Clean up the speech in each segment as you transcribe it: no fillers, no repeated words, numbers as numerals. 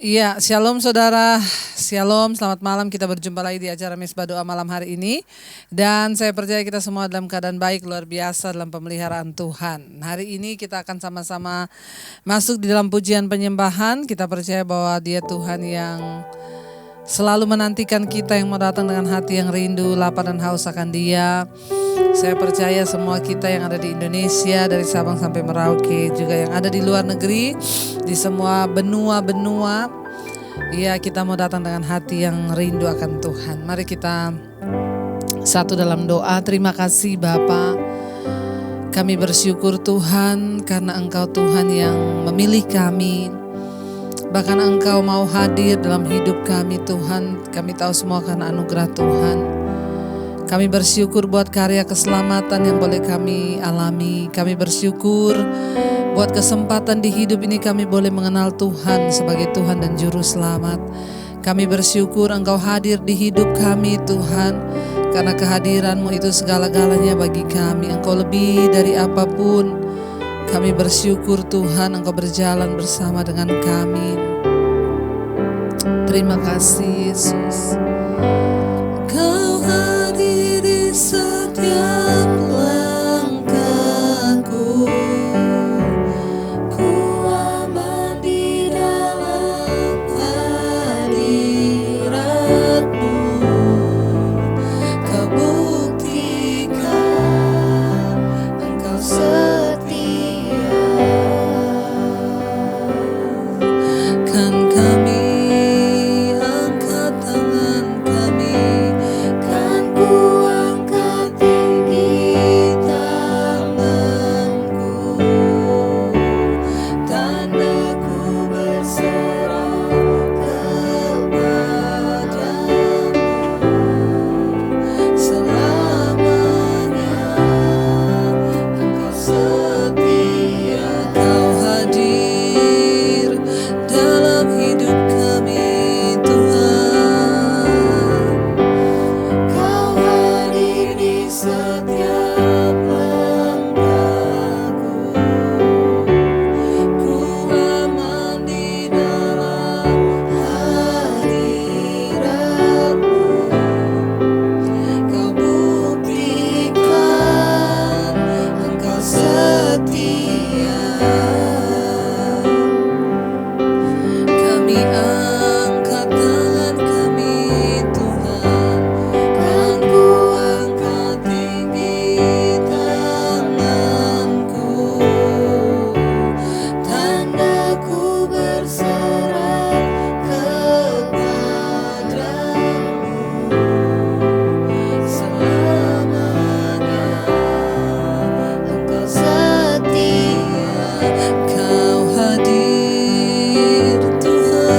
Iya, shalom saudara, shalom, selamat malam. Kita berjumpa lagi di acara Misbah Doa malam hari ini. Dan saya percaya kita semua dalam keadaan baik, luar biasa dalam pemeliharaan Tuhan. Hari ini kita akan sama-sama masuk di dalam pujian penyembahan. Kita percaya bahwa Dia Tuhan yang selalu menantikan kita yang mau datang dengan hati yang rindu, lapar dan haus akan Dia. Saya percaya semua kita yang ada di Indonesia, dari Sabang sampai Merauke, juga yang ada di luar negeri, di semua benua-benua, ya kita mau datang dengan hati yang rindu akan Tuhan. Mari kita satu dalam doa. Terima kasih Bapa, kami bersyukur Tuhan karena Engkau Tuhan yang memilih kami. Bahkan Engkau mau hadir dalam hidup kami Tuhan. Kami tahu semua karena anugerah Tuhan. Kami bersyukur buat karya keselamatan yang boleh kami alami. Kami bersyukur buat kesempatan di hidup ini kami boleh mengenal Tuhan sebagai Tuhan dan Juru Selamat. Kami bersyukur Engkau hadir di hidup kami Tuhan. Karena kehadiran-Mu itu segala-galanya bagi kami. Engkau lebih dari apapun. Kami bersyukur Tuhan Engkau berjalan bersama dengan kami. Terima kasih Yesus. Kau hadir di setiap langkahku. Ku aman di dalam hadirat-Mu. Kau buktikan Engkau setia. Kan kami angkat tangan kami, kan ku angkat tinggi tanganku, tandaku berserah kepadamu selamanya. Engkau setia, Kau hadir dalam hidup kami Tuhan. Kau hadir di setiap langkahku. Ku aman di dalam hadirat-Mu. Kau buktikan Engkau setia. Kami angkat tangan kami Tuhan, kan ku angkat tinggi tanganku, tandaku berserah kepadamu selamanya. Engkau setia, Kau hadir Tuhan.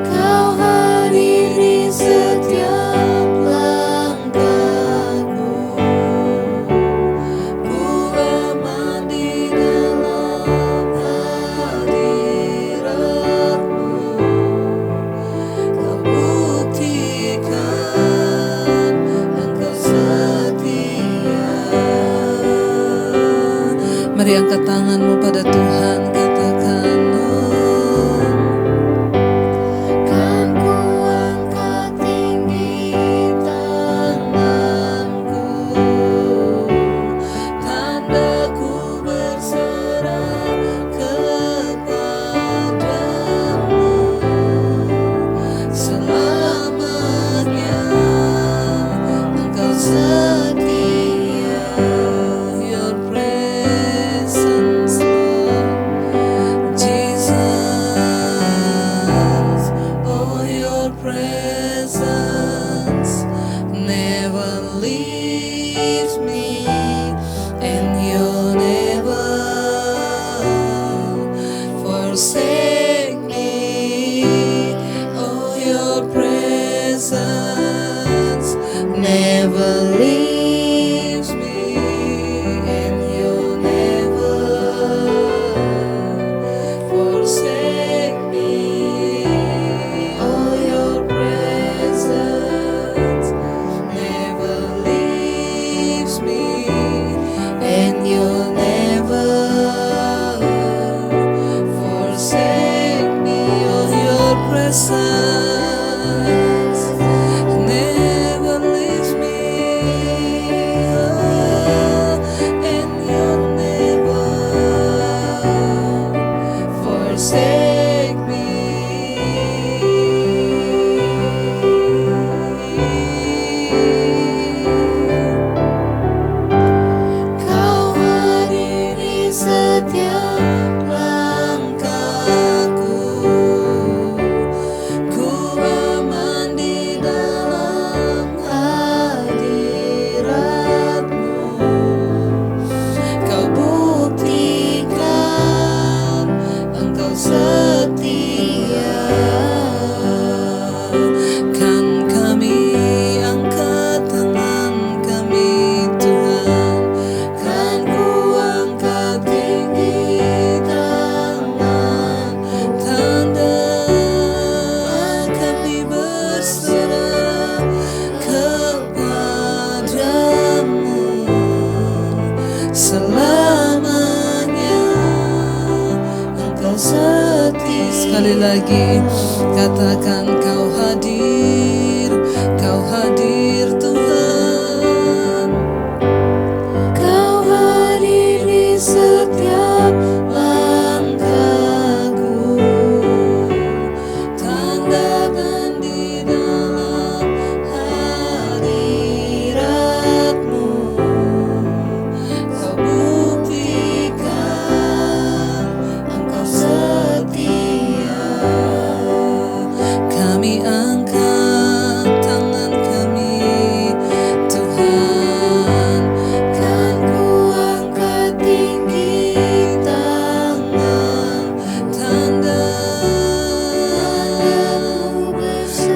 Kau hadir di setiap langkahku. Ku aman di dalam hadirat-Mu. Kau buktikan Engkau setia. Mari angkat tanganmu pada Tuhan, katakan, oh, kan ku angkat tinggi tanganku, tandaku berserah kepadamu selamanya. Engkau setia. Your presence, Lord Jesus. Oh, your presence never leaves me, and you'll never forsake me. Oh, your presence never leaves me, and you'll never forsake me. Oh, your presence never leaves me, and you'll never selamanya Engkau setia. Sekali lagi katakan Kau hadir Tuhan. Kau hadir di setiap langkahku, tandakan di dalam hadirat-Mu. Kau buktikan Engkau setia. Kami angkat tangan kami, Tuhan. Kan ku angkat tinggi tangan, tanda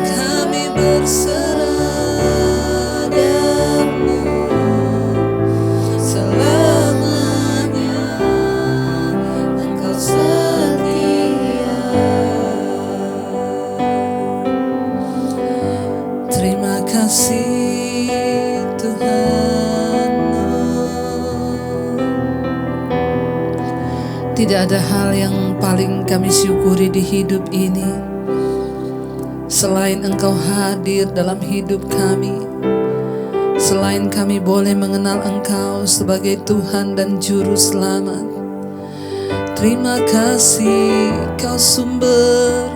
kami berserah padamu selamanya. Engkau setia. Terima kasih Tuhan. Tidak ada hal yang paling kami syukuri di hidup ini selain Engkau hadir dalam hidup kami, selain kami boleh mengenal Engkau sebagai Tuhan dan Juru Selamat. Terima kasih Kau sumber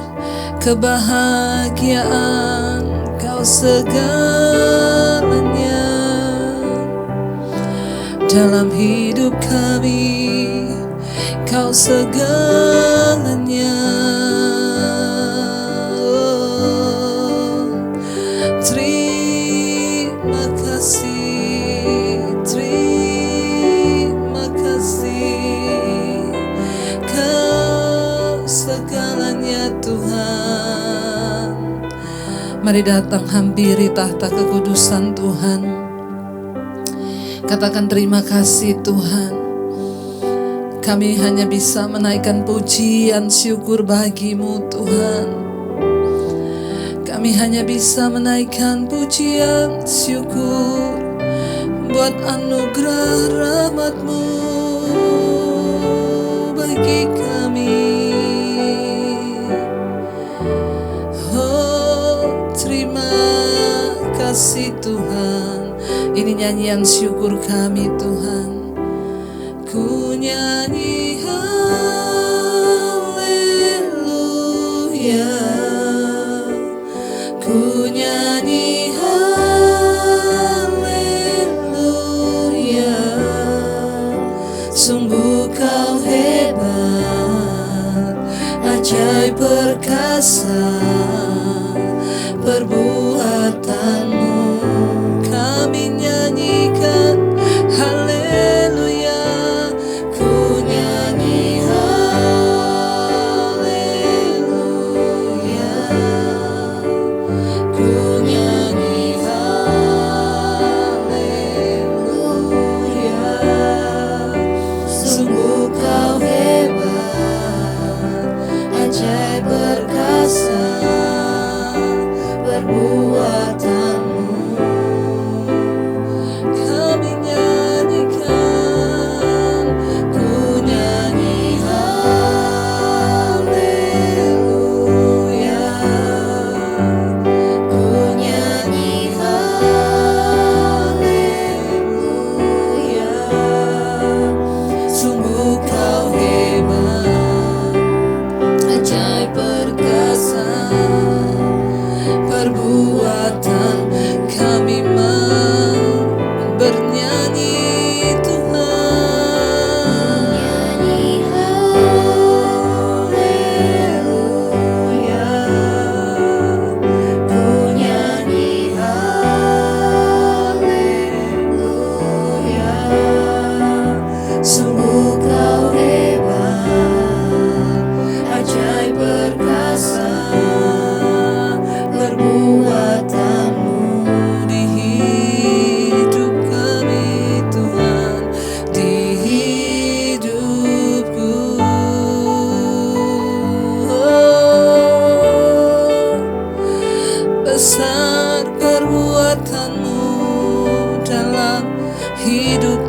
kebahagiaan, Kau segalanya dalam hidup kami, Kau segalanya. Terima kasih Kau segalanya Tuhan. Mari datang hampiri tahta kekudusan Tuhan. Katakan terima kasih Tuhan. Kami hanya bisa menaikkan pujian syukur bagi-Mu Tuhan. Kami hanya bisa menaikkan pujian syukur buat anugerah rahmat-Mu bagi kami. Oh, terima kasih Tuhan. Ini nyanyian syukur kami Tuhan. Ku nyanyi haleluya, ku nyanyi haleluya. Sungguh Kau hebat, ajaib perkasa perbuatan-Mu. Kami nyanyikan haleluya, ku nyanyi haleluya, ku nyanyi haleluya. Sungguh Kau hebat, ajaib perkasa perbuatan.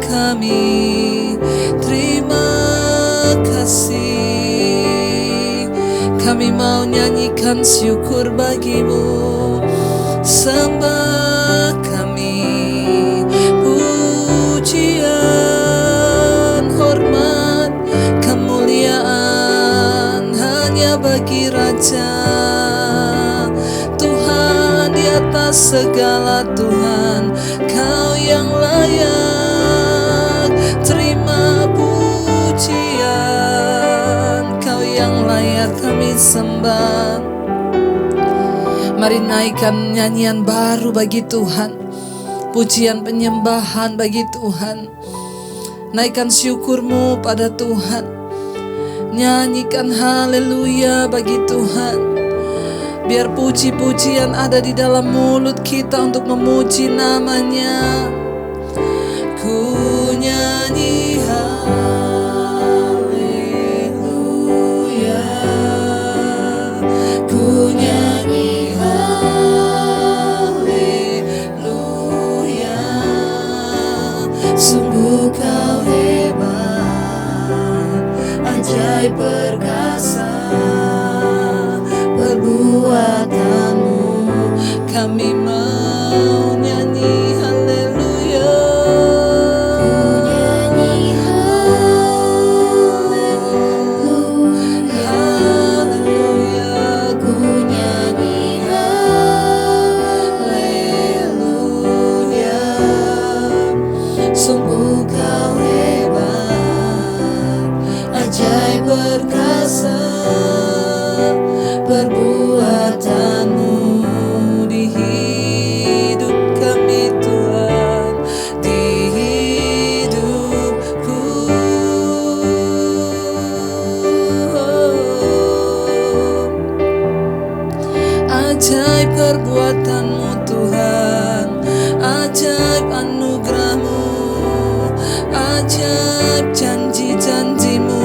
kami. Terima kasih, kami mau nyanyikan syukur bagimu. Sembah kami, pujian, hormat, kemuliaan hanya bagi Raja Tuhan di atas segala Tuhan. Kau yang layak terima pujian, Kau yang layak kami sembah. Mari naikkan nyanyian baru bagi Tuhan, pujian penyembahan bagi Tuhan. Naikkan syukurmu pada Tuhan, nyanyikan haleluya bagi Tuhan. Biar puji-pujian ada di dalam mulut kita untuk memuji namanya. Ku nyanyi haleluya, ku nyanyi haleluya. Sungguh kau hebat, ajaib perkasa perbuatanmu. Kami mau nyanyi haleluya, ku nyanyi haleluya, haleluya, ku nyanyi haleluya. Sungguh kau hebat, ajaib perkasa perbuatanmu di hidup kami Tuhan, di hidupku. Ajaib perbuatanmu Tuhan, ajaib anugerahmu, ajaib janji-janjimu,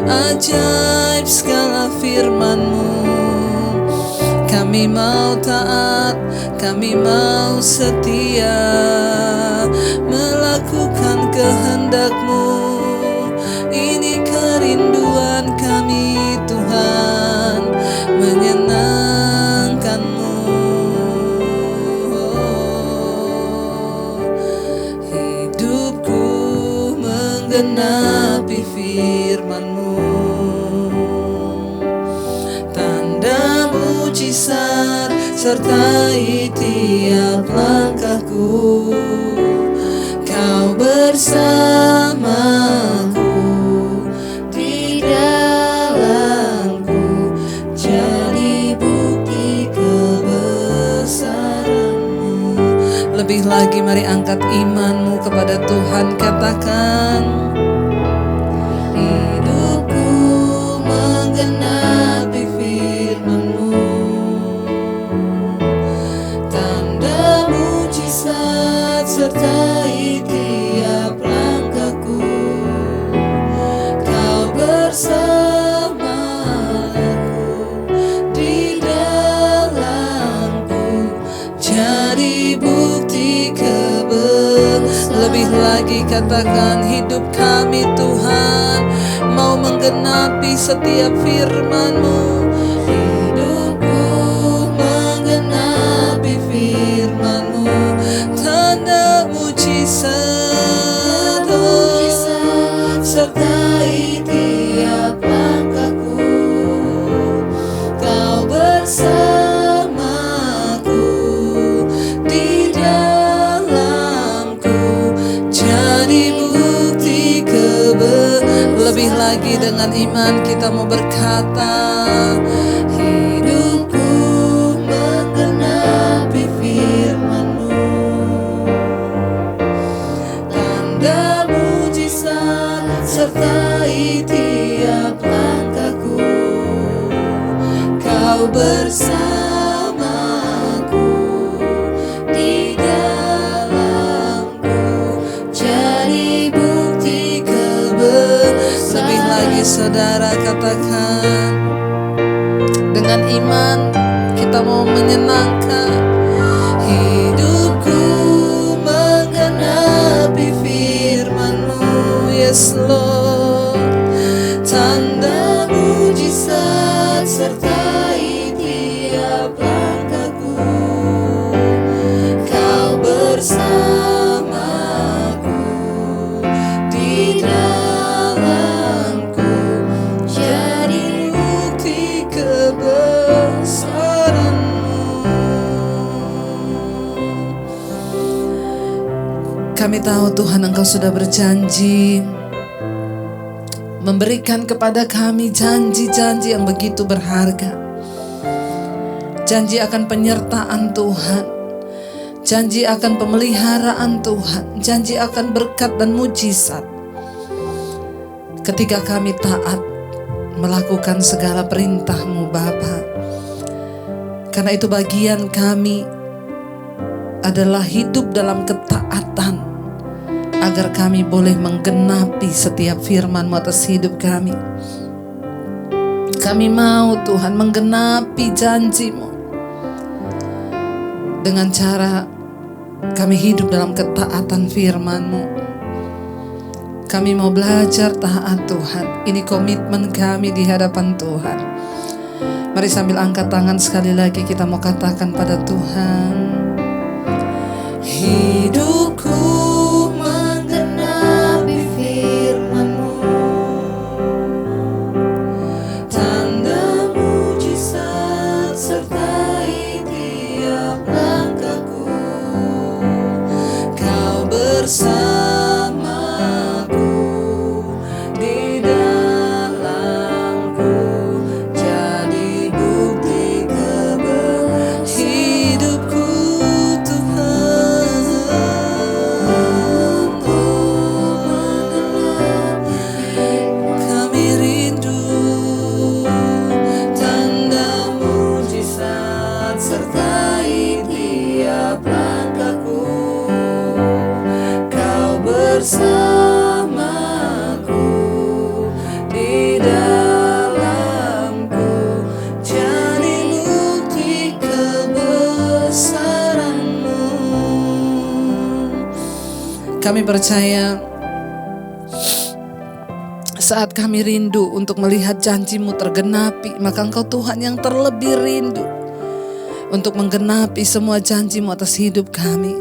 ajaib segala firman-Mu. Kami mau taat, kami mau setia, melakukan kehendak-Mu. Ini kerinduan kami Tuhan, menyenangkan-Mu. Hidupku menggenapi firman-Mu, tanda mujizat sertai tiap langkahku. Kau bersamaku, di dalamku, jadi bukti kebesaran-Mu. Lebih lagi mari angkat imanmu kepada Tuhan, katakan, hidupku menggenapi firman-Mu, tanda mujizat sertai tiap langkahku. Kau bersamaku, di dalamku, jadi bukti kebesaran. Lebih lagi katakan, hidup kami Tuhan mau menggenapi setiap firman-Mu. Hidupku menggenapi firman-Mu, tanda mujizat, sertai tiap langkahku. Kau bersamaku, di dalamku, jadi bukti kebesaran. Lebih lagi dengan iman kita mau berkata, hidupku menggenapi firman-Mu, tanda mujizat sertai tiap langkahku. Kau bersamaku, di dalamku, jadi bukti kebesaran. Lebih lagi saudara katakan, dengan iman kita mau menyenangkan. Hidupku menggenapi Tuhan, Engkau sudah berjanji memberikan kepada kami janji-janji yang begitu berharga. Janji akan penyertaan Tuhan, janji akan pemeliharaan Tuhan, janji akan berkat dan mujizat ketika kami taat melakukan segala perintah-Mu Bapa. Karena itu bagian kami adalah hidup dalam ketaatan, agar kami boleh menggenapi setiap firman-Mu atas hidup kami. Kami mau Tuhan menggenapi janji-Mu dengan cara kami hidup dalam ketaatan firman-Mu. Kami mau belajar taat Tuhan. Ini komitmen kami di hadapan Tuhan. Mari sambil angkat tangan sekali lagi kita mau katakan pada Tuhan, hidupku menggenapi firman-Mu, tanda mujizat sertai tiap langkahku. Kau bersamaku di dalamku, jadi bukti kebenaran hidupku Tuhan. Kami rindu tanda mujizat sertai tiap langkahku. Kau bersamaku di dalamku, jadi bukti kebesaran-Mu. Kami percaya saat kami rindu untuk melihat janji-Mu tergenapi, maka Engkau Tuhan yang terlebih rindu untuk menggenapi semua janji-Mu atas hidup kami.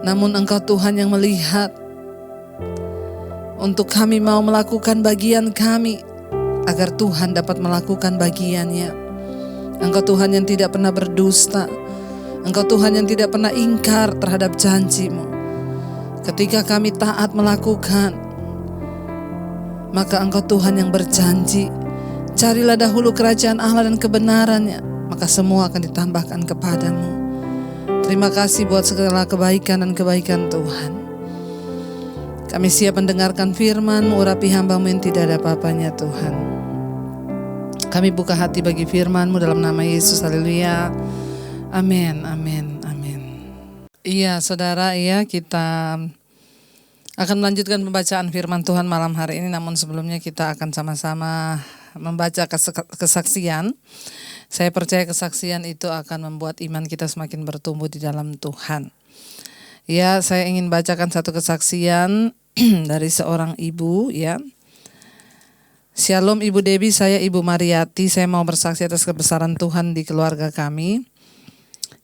Namun Engkau Tuhan yang melihat untuk kami mau melakukan bagian kami, agar Tuhan dapat melakukan bagiannya. Engkau Tuhan yang tidak pernah berdusta, Engkau Tuhan yang tidak pernah ingkar terhadap janji-Mu. Ketika kami taat melakukan, maka Engkau Tuhan yang berjanji, carilah dahulu kerajaan Allah dan kebenarannya, maka semua akan ditambahkan kepadamu. Terima kasih buat segala kebaikan dan kebaikan Tuhan. Kami siap mendengarkan firman-Mu, urapi hamba-Mu yang tidak ada apa-apanya Tuhan. Kami buka hati bagi firman-Mu dalam nama Yesus, haleluya. Amin, amin, amin. Iya saudara, iya kita akan melanjutkan pembacaan firman Tuhan malam hari ini. Namun sebelumnya kita akan sama-sama membaca kesaksian. Saya percaya kesaksian itu akan membuat iman kita semakin bertumbuh di dalam Tuhan. Ya, saya ingin bacakan satu kesaksian dari seorang ibu ya. Shalom Ibu Debbie, saya Ibu Mariati. Saya mau bersaksi atas kebesaran Tuhan di keluarga kami.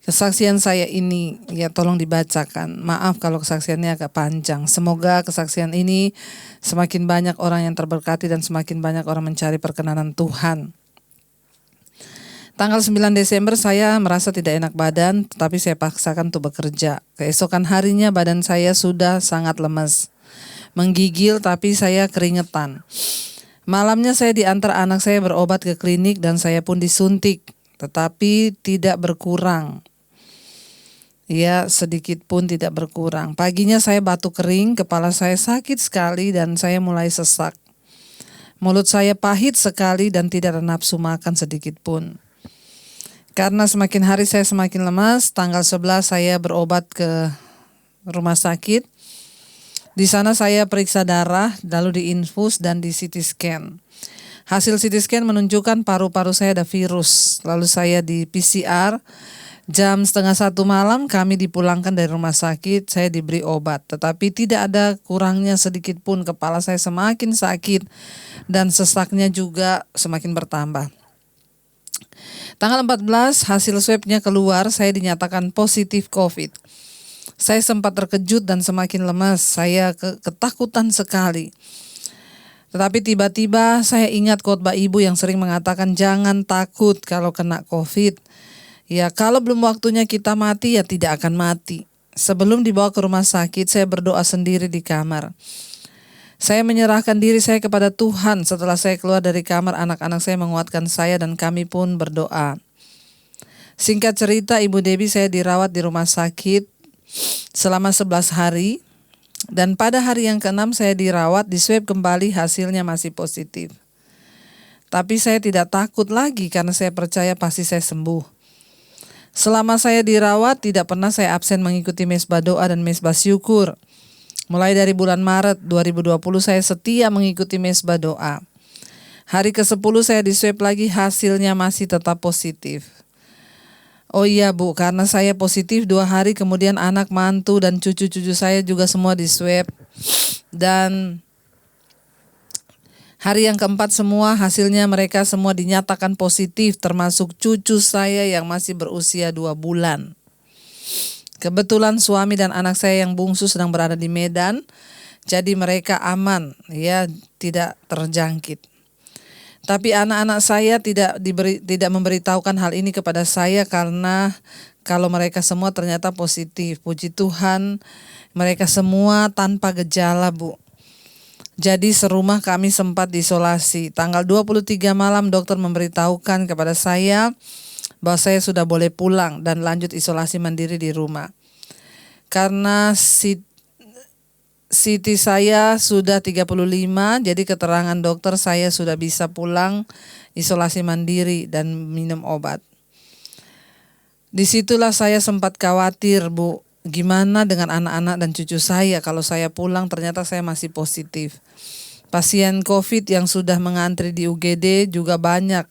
Kesaksian saya ini ya tolong dibacakan. Maaf kalau kesaksiannya agak panjang. Semoga kesaksian ini semakin banyak orang yang terberkati dan semakin banyak orang mencari perkenanan Tuhan. Tanggal 9 Desember saya merasa tidak enak badan, tetapi saya paksakan untuk bekerja. Keesokan harinya badan saya sudah sangat lemas, menggigil tapi saya keringetan. Malamnya saya diantar anak saya berobat ke klinik dan saya pun disuntik, tetapi tidak berkurang. Ya, sedikit pun tidak berkurang. Paginya saya batuk kering, kepala saya sakit sekali dan saya mulai sesak. Mulut saya pahit sekali dan tidak ada nafsu makan sedikit pun. Karena semakin hari saya semakin lemas, tanggal 11 saya berobat ke rumah sakit. Di sana saya periksa darah, lalu diinfus dan di CT scan. Hasil CT scan menunjukkan paru-paru saya ada virus. Lalu saya di PCR, jam 12:30 malam kami dipulangkan dari rumah sakit, saya diberi obat. Tetapi tidak ada kurangnya sedikit pun, kepala saya semakin sakit dan sesaknya juga semakin bertambah. Tanggal 14 hasil swabnya keluar, saya dinyatakan positif COVID. Saya sempat terkejut dan semakin lemas, saya ketakutan sekali. Tetapi tiba-tiba saya ingat khotbah ibu yang sering mengatakan jangan takut kalau kena COVID. Ya kalau belum waktunya kita mati ya tidak akan mati. Sebelum dibawa ke rumah sakit, saya berdoa sendiri di kamar. Saya menyerahkan diri saya kepada Tuhan. Setelah saya keluar dari kamar, anak-anak saya menguatkan saya dan kami pun berdoa. Singkat cerita, Ibu Debbie saya dirawat di rumah sakit selama 11 hari. Dan pada hari yang ke-6 saya dirawat, di swab kembali hasilnya masih positif. Tapi saya tidak takut lagi karena saya percaya pasti saya sembuh. Selama saya dirawat, tidak pernah saya absen mengikuti mesbah doa dan mesbah syukur. Mulai dari bulan Maret 2020 saya setia mengikuti mesbah doa. Hari ke-10 saya di swab lagi, hasilnya masih tetap positif. Oh iya Bu, karena saya positif 2 hari kemudian anak, mantu dan cucu-cucu saya juga semua di swab. Dan hari yang ke-4 semua hasilnya mereka semua dinyatakan positif, termasuk cucu saya yang masih berusia 2 bulan. Kebetulan suami dan anak saya yang bungsu sedang berada di Medan, jadi mereka aman, ya, tidak terjangkit. Tapi anak-anak saya tidak memberitahukan hal ini kepada saya karena kalau mereka semua ternyata positif. Puji Tuhan, mereka semua tanpa gejala, Bu. Jadi serumah kami sempat diisolasi. Tanggal 23 malam dokter memberitahukan kepada saya bahwa saya sudah boleh pulang dan lanjut isolasi mandiri di rumah. Karena CT saya sudah 35, jadi keterangan dokter saya sudah bisa pulang isolasi mandiri dan minum obat. Disitulah saya sempat khawatir, Bu. Gimana dengan anak-anak dan cucu saya kalau saya pulang ternyata saya masih positif. Pasien COVID yang sudah mengantri di UGD juga banyak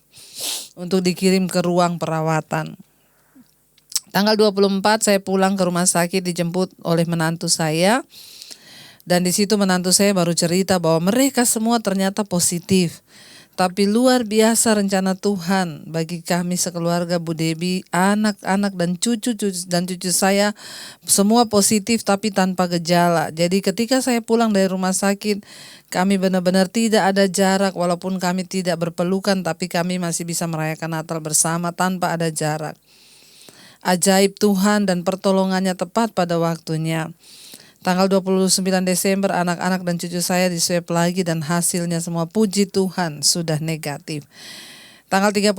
untuk dikirim ke ruang perawatan. Tanggal 24 saya pulang ke rumah sakit dijemput oleh menantu saya. Dan di situ menantu saya baru cerita bahwa mereka semua ternyata positif. Tapi luar biasa rencana Tuhan bagi kami sekeluarga Bu Debbie, anak-anak dan cucu saya semua positif tapi tanpa gejala. Jadi ketika saya pulang dari rumah sakit, kami benar-benar tidak ada jarak walaupun kami tidak berpelukan tapi kami masih bisa merayakan Natal bersama tanpa ada jarak. Ajaib Tuhan dan pertolongannya tepat pada waktunya. Tanggal 29 Desember anak-anak dan cucu saya di swab lagi dan hasilnya semua puji Tuhan sudah negatif. Tanggal 31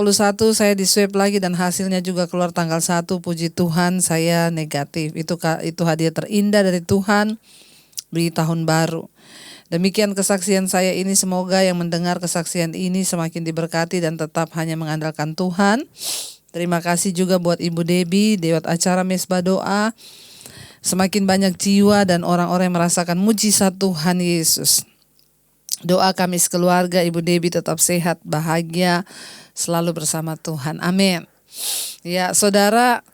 saya di swab lagi dan hasilnya juga keluar tanggal 1, puji Tuhan saya negatif. Itu hadiah terindah dari Tuhan di tahun baru. Demikian kesaksian saya ini, semoga yang mendengar kesaksian ini semakin diberkati dan tetap hanya mengandalkan Tuhan. Terima kasih juga buat Ibu Debbie, lewat acara Mesbah Doa. Semakin banyak jiwa dan orang-orang yang merasakan mujizat Tuhan Yesus. Doa kami sekeluarga, Ibu Debbie tetap sehat, bahagia, selalu bersama Tuhan. Amin. Ya, saudara,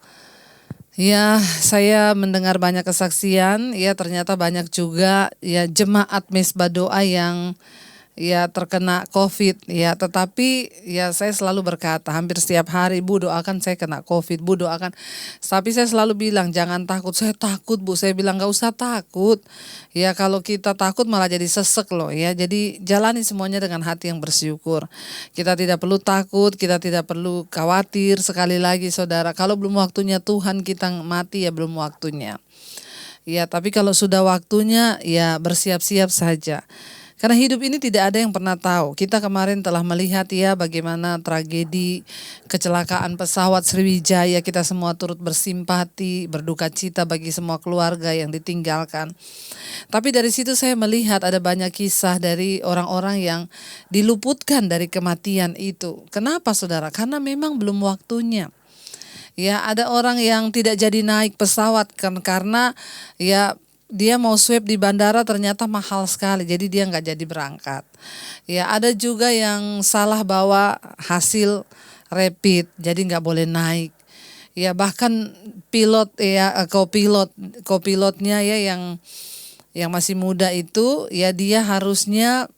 ya, saya mendengar banyak kesaksian. Ya, ternyata banyak juga ya jemaat Mesbah Doa yang ya terkena COVID, ya, tetapi ya saya selalu berkata hampir setiap hari, Bu doakan saya kena COVID, Bu doakan. Tapi saya selalu bilang jangan takut. Saya takut, Bu. Saya bilang gak usah takut. Ya kalau kita takut malah jadi sesek loh ya. Jadi jalani semuanya dengan hati yang bersyukur. Kita tidak perlu takut, kita tidak perlu khawatir. Sekali lagi saudara, kalau belum waktunya Tuhan kita mati ya belum waktunya. Ya tapi kalau sudah waktunya ya bersiap-siap saja. Karena hidup ini tidak ada yang pernah tahu. Kita kemarin telah melihat ya bagaimana tragedi kecelakaan pesawat Sriwijaya. Kita semua turut bersimpati, berduka cita bagi semua keluarga yang ditinggalkan. Tapi dari situ saya melihat ada banyak kisah dari orang-orang yang diluputkan dari kematian itu. Kenapa saudara? Karena memang belum waktunya. Ya ada orang yang tidak jadi naik pesawat karena ya dia mau swab di bandara ternyata mahal sekali, jadi dia nggak jadi berangkat. Ya ada juga yang salah bawa hasil rapid, jadi nggak boleh naik. Ya bahkan pilot ya kopilotnya ya yang masih muda itu ya dia harusnya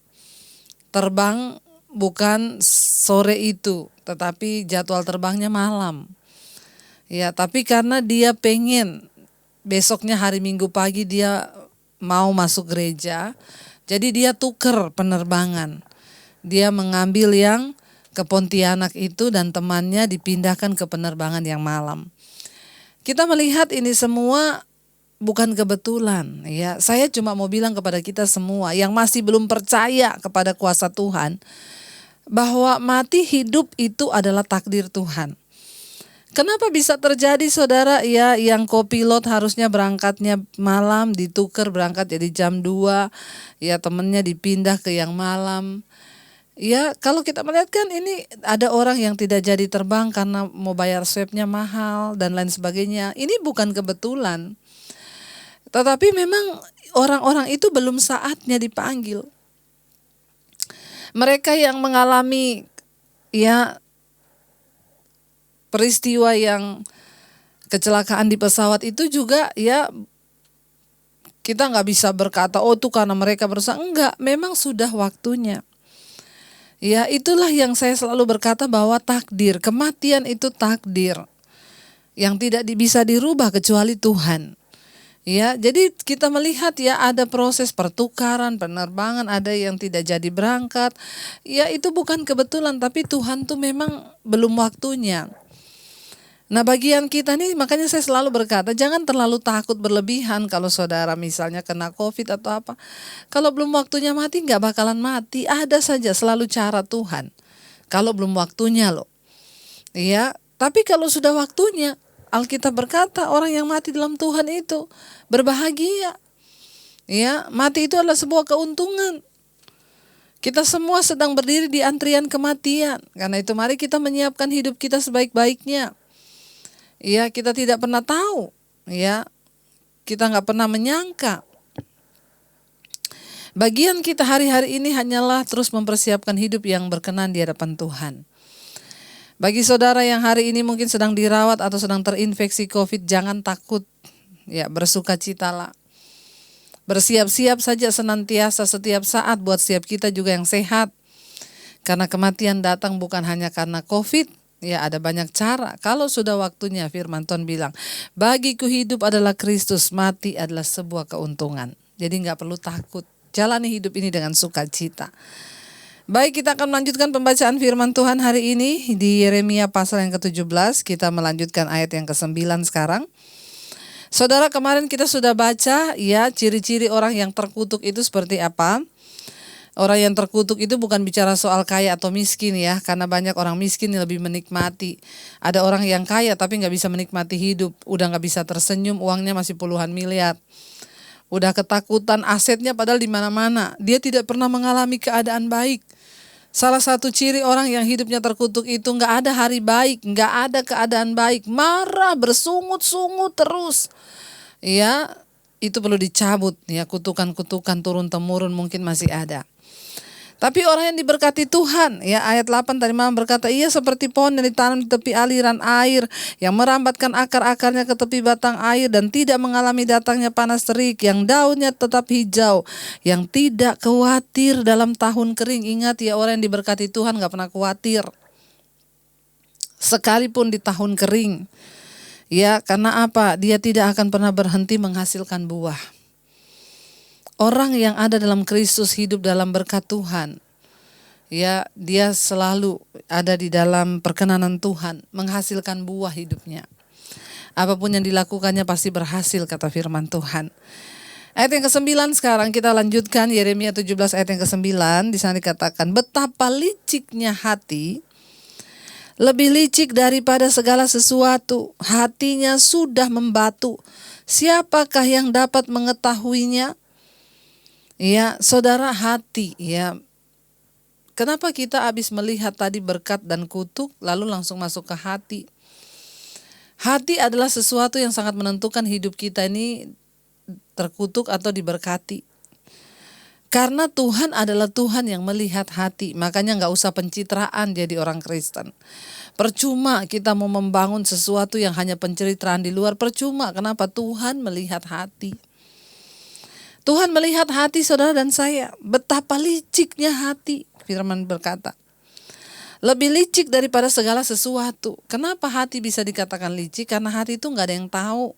terbang bukan sore itu, tetapi jadwal terbangnya malam. Ya tapi karena dia pengen besoknya hari Minggu pagi dia mau masuk gereja, jadi dia tuker penerbangan. Dia mengambil yang ke Pontianak itu dan temannya dipindahkan ke penerbangan yang malam. Kita melihat ini semua bukan kebetulan ya. Saya cuma mau bilang kepada kita semua yang masih belum percaya kepada kuasa Tuhan, bahwa mati hidup itu adalah takdir Tuhan. Kenapa bisa terjadi saudara ya, yang kopilot harusnya berangkatnya malam ditukar berangkat jadi jam 2, ya temennya dipindah ke yang malam. Ya kalau kita melihat kan ini ada orang yang tidak jadi terbang karena mau bayar swabnya mahal dan lain sebagainya. Ini bukan kebetulan. Tetapi memang orang-orang itu belum saatnya dipanggil. Mereka yang mengalami ya peristiwa yang kecelakaan di pesawat itu juga ya, kita nggak bisa berkata oh itu karena mereka berusaha. Enggak, memang sudah waktunya. Ya itulah yang saya selalu berkata bahwa takdir, kematian itu takdir yang tidak bisa dirubah kecuali Tuhan. Ya, jadi kita melihat ya ada proses pertukaran, penerbangan, ada yang tidak jadi berangkat. Ya itu bukan kebetulan, tapi Tuhan tuh memang belum waktunya. Nah bagian kita nih, makanya saya selalu berkata jangan terlalu takut berlebihan kalau saudara misalnya kena COVID atau apa. Kalau belum waktunya mati nggak bakalan mati, ada saja selalu cara Tuhan. Kalau belum waktunya loh. Ya, tapi kalau sudah waktunya, Alkitab berkata orang yang mati dalam Tuhan itu berbahagia. Ya, mati itu adalah sebuah keuntungan. Kita semua sedang berdiri di antrian kematian. Karena itu mari kita menyiapkan hidup kita sebaik-baiknya. Ya, kita tidak pernah tahu, ya, kita nggak pernah menyangka. Bagian kita hari-hari ini hanyalah terus mempersiapkan hidup yang berkenan di hadapan Tuhan. Bagi saudara yang hari ini mungkin sedang dirawat atau sedang terinfeksi COVID, jangan takut, ya, bersukacitalah. Bersiap-siap saja senantiasa setiap saat buat setiap kita juga yang sehat. Karena kematian datang bukan hanya karena COVID. Ya ada banyak cara. Kalau sudah waktunya, firman Tuhan bilang, bagiku hidup adalah Kristus, mati adalah sebuah keuntungan. Jadi gak perlu takut, jalani hidup ini dengan sukacita. Baik, kita akan melanjutkan pembacaan firman Tuhan hari ini di Yeremia pasal yang ke-17. Kita melanjutkan ayat yang ke-9 sekarang. Saudara, kemarin kita sudah baca ya ciri-ciri orang yang terkutuk itu seperti apa. Orang yang terkutuk itu bukan bicara soal kaya atau miskin ya, karena banyak orang miskin yang lebih menikmati. Ada orang yang kaya tapi gak bisa menikmati hidup, udah gak bisa tersenyum, uangnya masih puluhan miliar. Udah ketakutan, asetnya padahal di mana-mana. Dia tidak pernah mengalami keadaan baik. Salah satu ciri orang yang hidupnya terkutuk itu gak ada hari baik, gak ada keadaan baik, marah, bersungut-sungut terus. Ya, itu perlu dicabut ya, kutukan-kutukan turun-temurun mungkin masih ada. Tapi orang yang diberkati Tuhan, ya ayat 8 tadi malam berkata, ia seperti pohon yang ditanam di tepi aliran air, yang merambatkan akar-akarnya ke tepi batang air dan tidak mengalami datangnya panas terik, yang daunnya tetap hijau, yang tidak khawatir dalam tahun kering. Ingat ya, orang yang diberkati Tuhan gak pernah khawatir, sekalipun di tahun kering. Ya, karena apa? Dia tidak akan pernah berhenti menghasilkan buah. Orang yang ada dalam Kristus hidup dalam berkat Tuhan. Ya, dia selalu ada di dalam perkenanan Tuhan, menghasilkan buah hidupnya. Apapun yang dilakukannya pasti berhasil, kata firman Tuhan. Ayat yang ke-9 sekarang kita lanjutkan, Yeremia 17 ayat yang ke-9. Di sana dikatakan, betapa liciknya hati, lebih licik daripada segala sesuatu. Hatinya sudah membatu. Siapakah yang dapat mengetahuinya? Ya, saudara, hati ya. Kenapa kita habis melihat tadi berkat dan kutuk lalu langsung masuk ke hati? Hati adalah sesuatu yang sangat menentukan hidup kita ini terkutuk atau diberkati. Karena Tuhan adalah Tuhan yang melihat hati, makanya gak usah pencitraan jadi orang Kristen. Percuma kita mau membangun sesuatu yang hanya pencitraan di luar, percuma. Kenapa? Tuhan melihat hati. Tuhan melihat hati saudara dan saya. Betapa liciknya hati, firman berkata. Lebih licik daripada segala sesuatu. Kenapa hati bisa dikatakan licik? Karena hati itu gak ada yang tahu.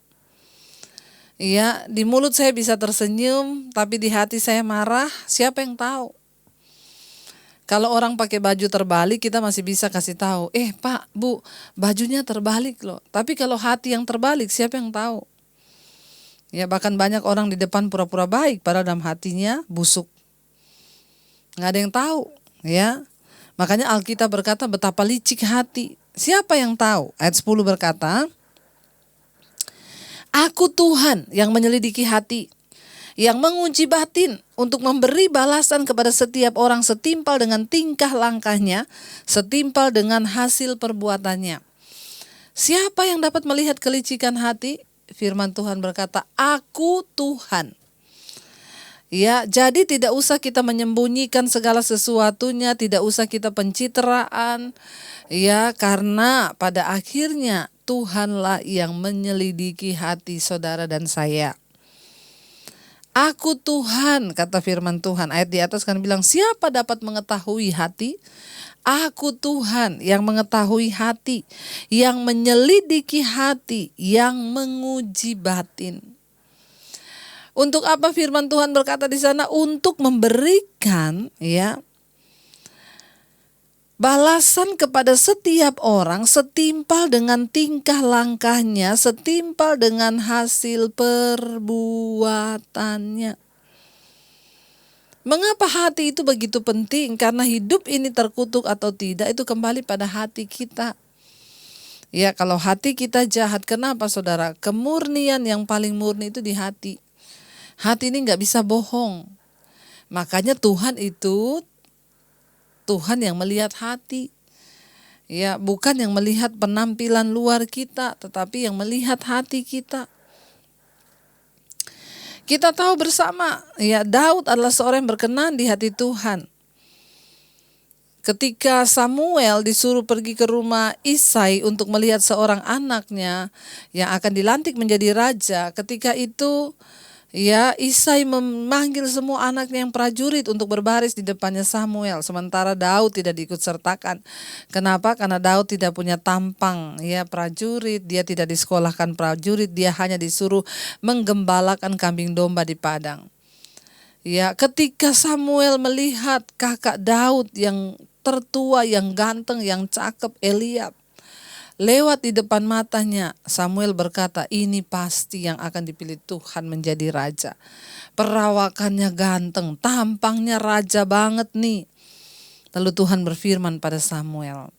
Ya, di mulut saya bisa tersenyum, tapi di hati saya marah, siapa yang tahu? Kalau orang pakai baju terbalik, kita masih bisa kasih tahu, Pak, Bu, bajunya terbalik loh. Tapi kalau hati yang terbalik, siapa yang tahu? Ya, bahkan banyak orang di depan pura-pura baik padahal dalam hatinya busuk. Nggak ada yang tahu, ya. Makanya Alkitab berkata betapa licik hati. Siapa yang tahu? Ayat 10 berkata, Aku Tuhan yang menyelidiki hati, yang menguji batin untuk memberi balasan kepada setiap orang setimpal dengan tingkah langkahnya, setimpal dengan hasil perbuatannya. Siapa yang dapat melihat kelicikan hati? Firman Tuhan berkata, Aku Tuhan. Ya, jadi tidak usah kita menyembunyikan segala sesuatunya, tidak usah kita pencitraan. Ya, karena pada akhirnya Tuhanlah yang menyelidiki hati saudara dan saya. Aku Tuhan, kata firman Tuhan. Ayat di atas kan bilang, siapa dapat mengetahui hati? Aku Tuhan yang mengetahui hati, yang menyelidiki hati, yang menguji batin. Untuk apa firman Tuhan berkata di sana? Untuk memberikan balasan kepada setiap orang setimpal dengan tingkah langkahnya, setimpal dengan hasil perbuatannya. Mengapa hati itu begitu penting? Karena hidup ini terkutuk atau tidak itu kembali pada hati kita. Ya, kalau hati kita jahat, kenapa saudara? Kemurnian yang paling murni itu di hati. Hati ini gak bisa bohong. Makanya Tuhan itu Tuhan yang melihat hati. Ya, bukan yang melihat penampilan luar kita, tetapi yang melihat hati kita. Kita tahu bersama, ya, Daud adalah seorang yang berkenan di hati Tuhan. Ketika Samuel disuruh pergi ke rumah Isai untuk melihat seorang anaknya yang akan dilantik menjadi raja, ketika itu ya, Isai memanggil semua anaknya yang prajurit untuk berbaris di depannya Samuel. Sementara Daud tidak diikutsertakan. Kenapa? Karena Daud tidak punya tampang ya prajurit. Dia tidak disekolahkan prajurit. Dia hanya disuruh menggembalakan kambing domba di padang. Ya, ketika Samuel melihat kakak Daud yang tertua, yang ganteng, yang cakep, Eliab, lewat di depan matanya, Samuel berkata, ini pasti yang akan dipilih Tuhan menjadi raja. Perawakannya ganteng, tampangnya raja banget nih. Lalu Tuhan berfirman pada Samuel,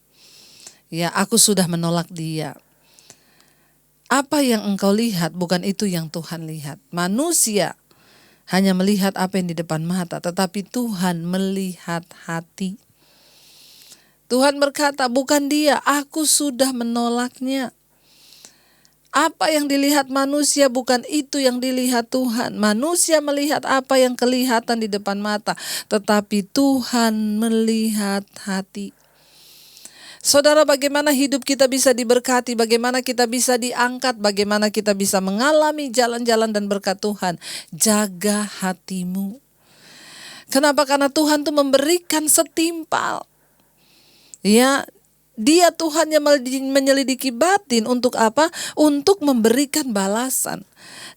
ya, aku sudah menolak dia. Apa yang engkau lihat bukan itu yang Tuhan lihat. Manusia hanya melihat apa yang di depan mata, tetapi Tuhan melihat hati. Tuhan berkata, bukan dia, aku sudah menolaknya. Apa yang dilihat manusia bukan itu yang dilihat Tuhan. Manusia melihat apa yang kelihatan di depan mata, tetapi Tuhan melihat hati. Saudara, bagaimana hidup kita bisa diberkati, bagaimana kita bisa diangkat, bagaimana kita bisa mengalami jalan-jalan dan berkat Tuhan. Jaga hatimu. Kenapa? Karena Tuhan tuh memberikan setimpal. Ya, dia Tuhan yang menyelidiki batin untuk apa? Untuk memberikan balasan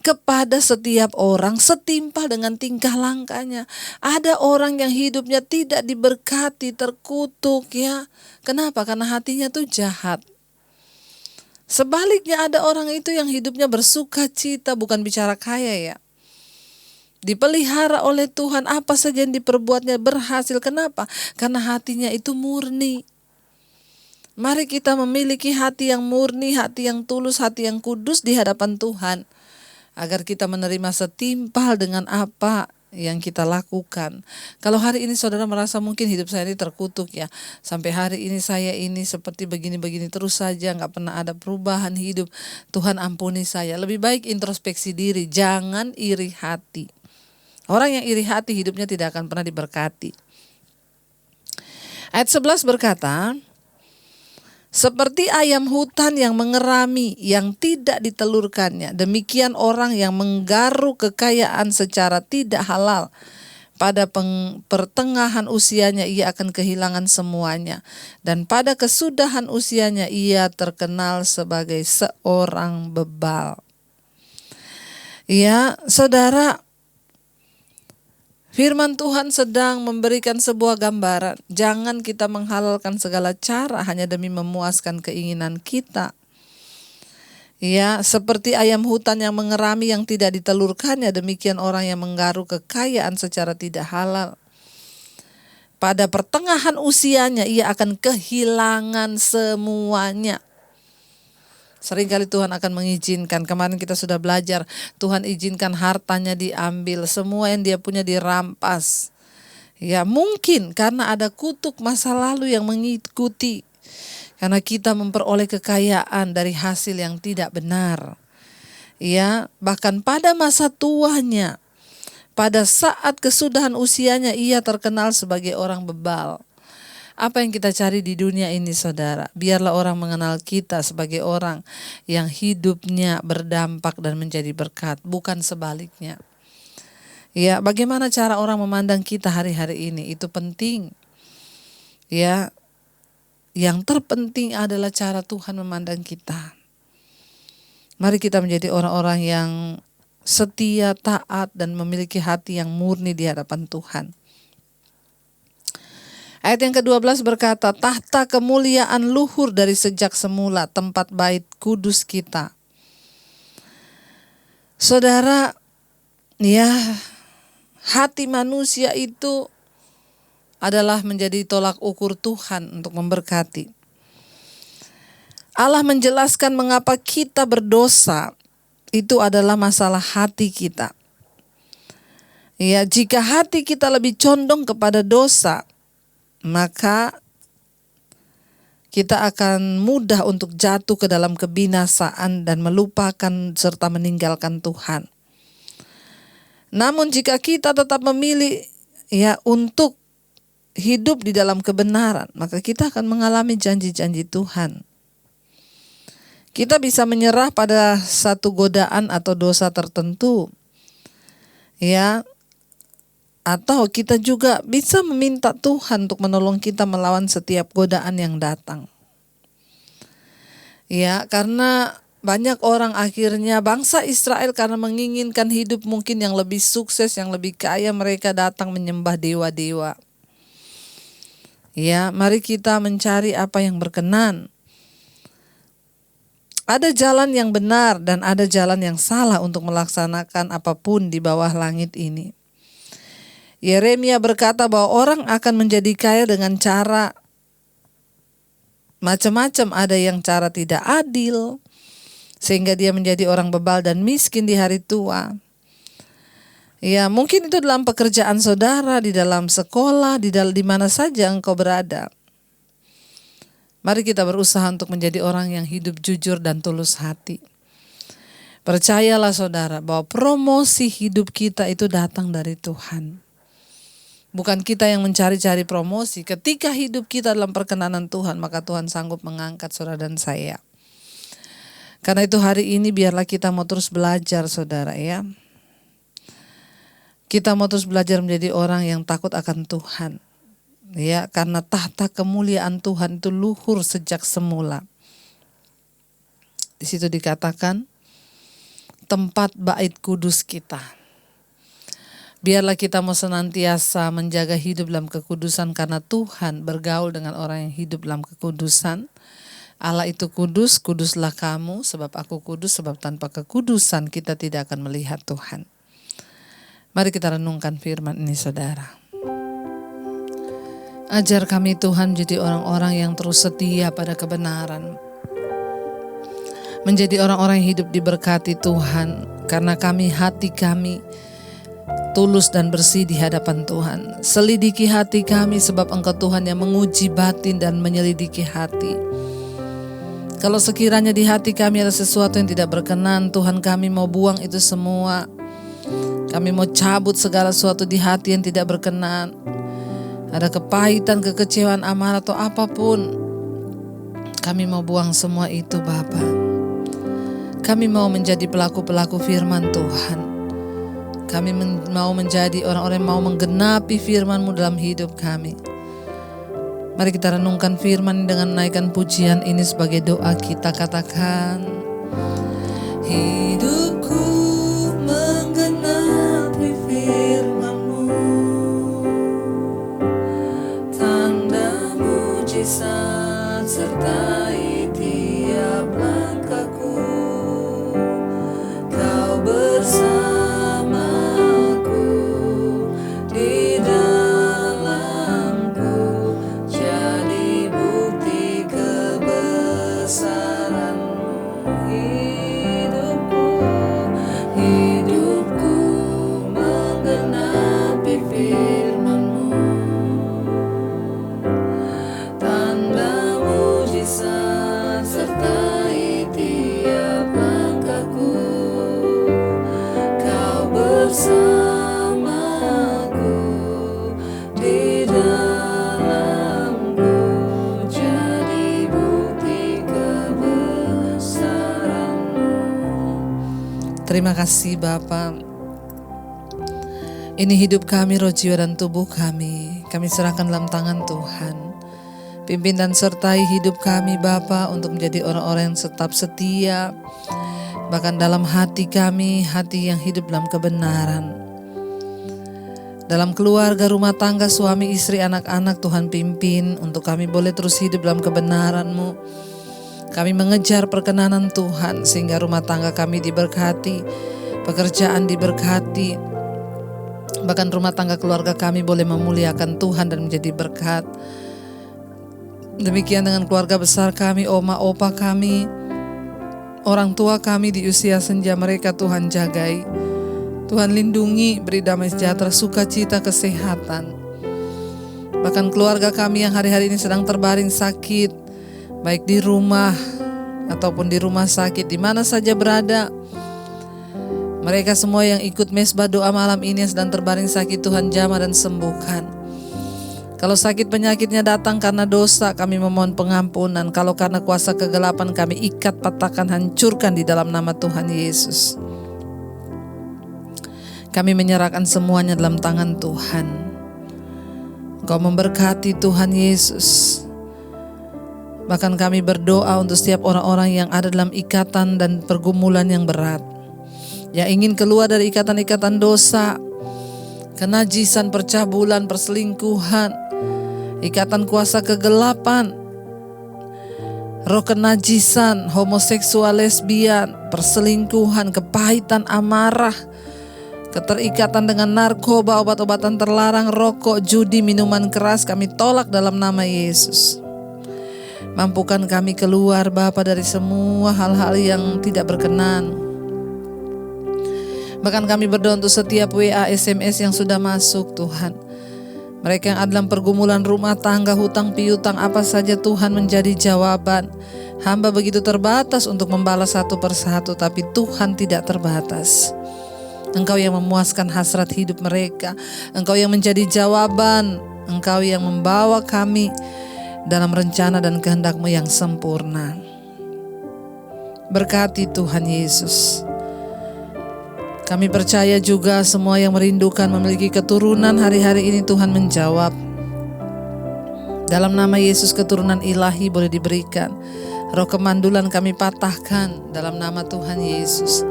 kepada setiap orang setimpal dengan tingkah langkahnya. Ada orang yang hidupnya tidak diberkati, terkutuk ya. Kenapa? Karena hatinya tuh jahat. Sebaliknya ada orang itu yang hidupnya bersuka cita, bukan bicara kaya ya. Dipelihara oleh Tuhan, apa saja yang diperbuatnya berhasil. Kenapa? Karena hatinya itu murni. Mari kita memiliki hati yang murni, hati yang tulus, hati yang kudus di hadapan Tuhan. Agar kita menerima setimpal dengan apa yang kita lakukan. Kalau hari ini saudara merasa mungkin hidup saya ini terkutuk ya. Sampai hari ini saya ini seperti begini-begini terus saja, gak pernah ada perubahan hidup. Tuhan ampuni saya. Lebih baik introspeksi diri, jangan iri hati. Orang yang iri hati hidupnya tidak akan pernah diberkati. Ayat 11 berkata, seperti ayam hutan yang mengerami, yang tidak ditelurkannya. Demikian orang yang menggaruk kekayaan secara tidak halal. Pada pertengahan usianya ia akan kehilangan semuanya. Dan pada kesudahan usianya ia terkenal sebagai seorang bebal. Ya, saudara, firman Tuhan sedang memberikan sebuah gambaran. Jangan kita menghalalkan segala cara hanya demi memuaskan keinginan kita. Ya, seperti ayam hutan yang mengerami yang tidak ditelurkannya, demikian orang yang menggaruh kekayaan secara tidak halal. Pada pertengahan usianya ia akan kehilangan semuanya. Seringkali Tuhan akan mengizinkan, kemarin kita sudah belajar, Tuhan izinkan hartanya diambil, semua yang dia punya dirampas. Ya, mungkin karena ada kutuk masa lalu yang mengikuti. Karena kita memperoleh kekayaan dari hasil yang tidak benar. Ya, bahkan pada masa tuanya, pada saat kesudahan usianya ia terkenal sebagai orang bebal. Apa yang kita cari di dunia ini, saudara? Biarlah orang mengenal kita sebagai orang yang hidupnya berdampak dan menjadi berkat, bukan sebaliknya. Ya, bagaimana cara orang memandang kita hari-hari ini? Itu penting. Ya, yang terpenting adalah cara Tuhan memandang kita. Mari kita menjadi orang-orang yang setia, taat, dan memiliki hati yang murni di hadapan Tuhan. Ayat yang ke-12 berkata, tahta kemuliaan luhur dari sejak semula, tempat bait kudus kita. Saudara, ya, hati manusia itu adalah menjadi tolak ukur Tuhan untuk memberkati. Allah menjelaskan mengapa kita berdosa, itu adalah masalah hati kita. Ya, jika hati kita lebih condong kepada dosa, maka kita akan mudah untuk jatuh ke dalam kebinasaan dan melupakan serta meninggalkan Tuhan. Namun jika kita tetap memilih untuk hidup di dalam kebenaran, maka kita akan mengalami janji-janji Tuhan. Kita bisa menyerah pada satu godaan atau dosa tertentu. Atau kita juga bisa meminta Tuhan untuk menolong kita melawan setiap godaan yang datang. Karena banyak orang akhirnya bangsa Israel karena menginginkan hidup mungkin yang lebih sukses, yang lebih kaya, mereka datang menyembah dewa-dewa. Mari kita mencari apa yang berkenan. Ada jalan yang benar dan ada jalan yang salah untuk melaksanakan apapun di bawah langit ini. Yeremia berkata bahwa orang akan menjadi kaya dengan cara macam-macam. Ada yang cara tidak adil, sehingga dia menjadi orang bebal dan miskin di hari tua. Mungkin itu dalam pekerjaan saudara, di dalam sekolah, di mana saja engkau berada. Mari kita berusaha untuk menjadi orang yang hidup jujur dan tulus hati. Percayalah saudara bahwa promosi hidup kita itu datang dari Tuhan. Bukan kita yang mencari-cari promosi. Ketika hidup kita dalam perkenanan Tuhan, maka Tuhan sanggup mengangkat saudara dan saya. Karena itu hari ini biarlah kita mau terus belajar saudara ya. Kita mau terus belajar menjadi orang yang takut akan Tuhan. Karena tahta kemuliaan Tuhan itu luhur sejak semula. Di situ dikatakan tempat bait kudus kita. Biarlah kita mau senantiasa menjaga hidup dalam kekudusan karena Tuhan bergaul dengan orang yang hidup dalam kekudusan. Allah itu kudus, kuduslah kamu sebab aku kudus, sebab tanpa kekudusan kita tidak akan melihat Tuhan. Mari kita renungkan firman ini saudara. Ajar kami Tuhan menjadi orang-orang yang terus setia pada kebenaran. Menjadi orang-orang yang hidup diberkati Tuhan. Karena hati kami tulus dan bersih di hadapan Tuhan. Selidiki hati kami sebab Engkau Tuhan yang menguji batin dan menyelidiki hati. Kalau sekiranya di hati kami ada sesuatu yang tidak berkenan, Tuhan kami mau buang itu semua. Kami mau cabut segala sesuatu di hati yang tidak berkenan. Ada kepahitan, kekecewaan, amarah atau apapun. Kami mau buang semua itu Bapa. Kami mau menjadi pelaku-pelaku firman Tuhan. Kami mau menjadi orang-orang yang mau menggenapi firman-Mu dalam hidup kami. Mari kita renungkan firman dengan menaikkan pujian ini sebagai doa kita. Katakan, hidupku menggenapi firman-Mu, tanda mujizat sertai tiap langkahku. Terima kasih Bapa. Ini hidup kami, roh, jiwa, dan tubuh kami. Kami serahkan dalam tangan Tuhan. Pimpin dan sertai hidup kami Bapa untuk menjadi orang-orang yang tetap setia. Bahkan dalam hati kami, hati yang hidup dalam kebenaran. Dalam keluarga, rumah tangga, suami, istri, anak-anak, Tuhan pimpin untuk kami boleh terus hidup dalam kebenaran-Mu. Kami mengejar perkenanan Tuhan sehingga rumah tangga kami diberkati, pekerjaan diberkati, bahkan rumah tangga keluarga kami boleh memuliakan Tuhan dan menjadi berkat. Demikian dengan keluarga besar kami, oma, opa kami, orang tua kami di usia senja mereka, Tuhan jagai. Tuhan lindungi, beri damai sejahtera, sukacita, kesehatan. Bahkan keluarga kami yang hari-hari ini sedang terbaring sakit, baik di rumah ataupun di rumah sakit, di mana saja berada. Mereka semua yang ikut mesbah doa malam ini yang sedang terbaring sakit, Tuhan jamah dan sembuhkan. Kalau sakit penyakitnya datang karena dosa, kami memohon pengampunan. Kalau karena kuasa kegelapan, kami ikat, patahkan, hancurkan di dalam nama Tuhan Yesus. Kami menyerahkan semuanya dalam tangan Tuhan. Engkau memberkati Tuhan Yesus. Bahkan kami berdoa untuk setiap orang-orang yang ada dalam ikatan dan pergumulan yang berat, yang ingin keluar dari ikatan-ikatan dosa, kenajisan, percabulan, perselingkuhan, ikatan kuasa kegelapan, roh kenajisan, homoseksual, lesbian, perselingkuhan, kepahitan, amarah, keterikatan dengan narkoba, obat-obatan terlarang, rokok, judi, minuman keras, kami tolak dalam nama Yesus. Mampukan kami keluar Bapa dari semua hal-hal yang tidak berkenan. Bahkan kami berdoa untuk setiap WA, SMS yang sudah masuk Tuhan. Mereka yang ada dalam pergumulan rumah tangga, hutang piutang, apa saja Tuhan menjadi jawaban. Hamba begitu terbatas untuk membalas satu persatu, tapi Tuhan tidak terbatas. Engkau yang memuaskan hasrat hidup mereka. Engkau yang menjadi jawaban. Engkau yang membawa kami dalam rencana dan kehendak-Mu yang sempurna. Berkati Tuhan Yesus. Kami percaya juga semua yang merindukan memiliki keturunan hari-hari ini Tuhan menjawab. Dalam nama Yesus keturunan ilahi boleh diberikan. Roh kemandulan kami patahkan dalam nama Tuhan Yesus.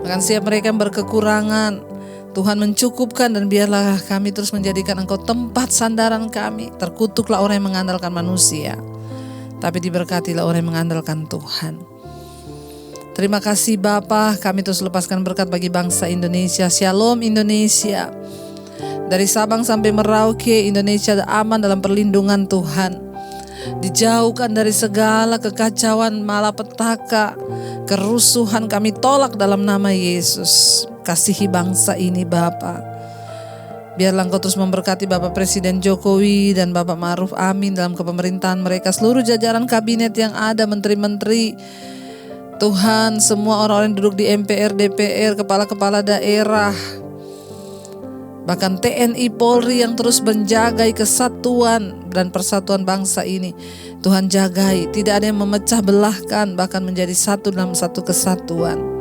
Bahkan siap mereka yang berkekurangan, Tuhan mencukupkan, dan biarlah kami terus menjadikan Engkau tempat sandaran kami. Terkutuklah orang yang mengandalkan manusia, tapi diberkatilah orang yang mengandalkan Tuhan. Terima kasih Bapa, kami terus lepaskan berkat bagi bangsa Indonesia. Shalom Indonesia. Dari Sabang sampai Merauke, Indonesia aman dalam perlindungan Tuhan. Dijauhkan dari segala kekacauan, malapetaka, kerusuhan, kami tolak dalam nama Yesus. Kasihi bangsa ini Bapa. Biarlah Engkau terus memberkati Bapak Presiden Jokowi dan Bapak Ma'ruf Amin dalam kepemerintahan mereka, seluruh jajaran kabinet yang ada, menteri-menteri. Tuhan, semua orang-orang yang duduk di MPR, DPR, kepala-kepala daerah, bahkan TNI, Polri yang terus menjagai kesatuan dan persatuan bangsa ini. Tuhan jagai, tidak ada yang memecah belahkan, bahkan menjadi satu dalam satu kesatuan.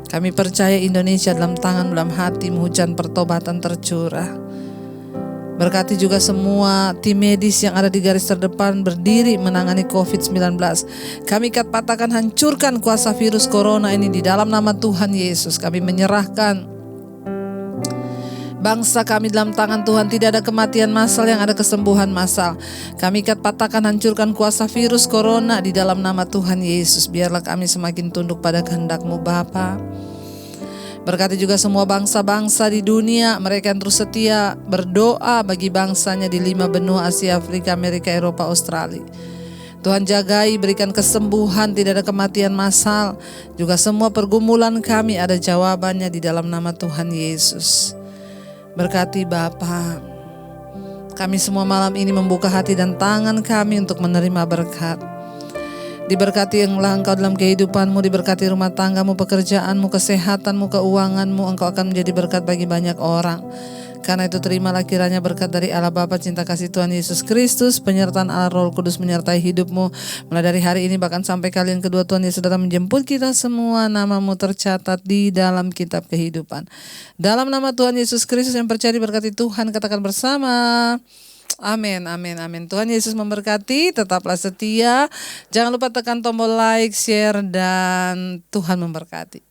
Kami percaya Indonesia dalam tangan, dalam hati, hujan pertobatan tercurah. Berkati juga semua tim medis yang ada di garis terdepan berdiri menangani COVID-19. Kami patahkan, hancurkan kuasa virus corona ini di dalam nama Tuhan Yesus. Kami menyerahkan bangsa kami dalam tangan Tuhan. Tidak ada kematian massal, yang ada kesembuhan massal. Kami patahkan, hancurkan kuasa virus corona di dalam nama Tuhan Yesus. Biarlah kami semakin tunduk pada kehendak-Mu Bapa. Berkati juga semua bangsa-bangsa di dunia, mereka yang terus setia berdoa bagi bangsanya di 5 benua Asia, Afrika, Amerika, Eropa, Australia. Tuhan jagai, berikan kesembuhan, tidak ada kematian massal. Juga semua pergumulan kami ada jawabannya di dalam nama Tuhan Yesus. Berkati Bapa. Kami semua malam ini membuka hati dan tangan kami untuk menerima berkat. Diberkati Engkau dalam kehidupanmu, diberkati rumah tanggamu, pekerjaanmu, kesehatanmu, keuanganmu. Engkau akan menjadi berkat bagi banyak orang. Karena itu terimalah kiranya berkat dari Allah Bapa, cinta kasih Tuhan Yesus Kristus, penyertaan Allah Roh Kudus menyertai hidupmu mulai dari hari ini bahkan sampai kalian kedua Tuhan Yesus datang menjemput kita semua. Namamu tercatat di dalam kitab kehidupan. Dalam nama Tuhan Yesus Kristus yang percaya diberkati Tuhan, katakan bersama. Amin, amin, amin. Tuhan Yesus memberkati, tetaplah setia. Jangan lupa tekan tombol like, share, dan Tuhan memberkati.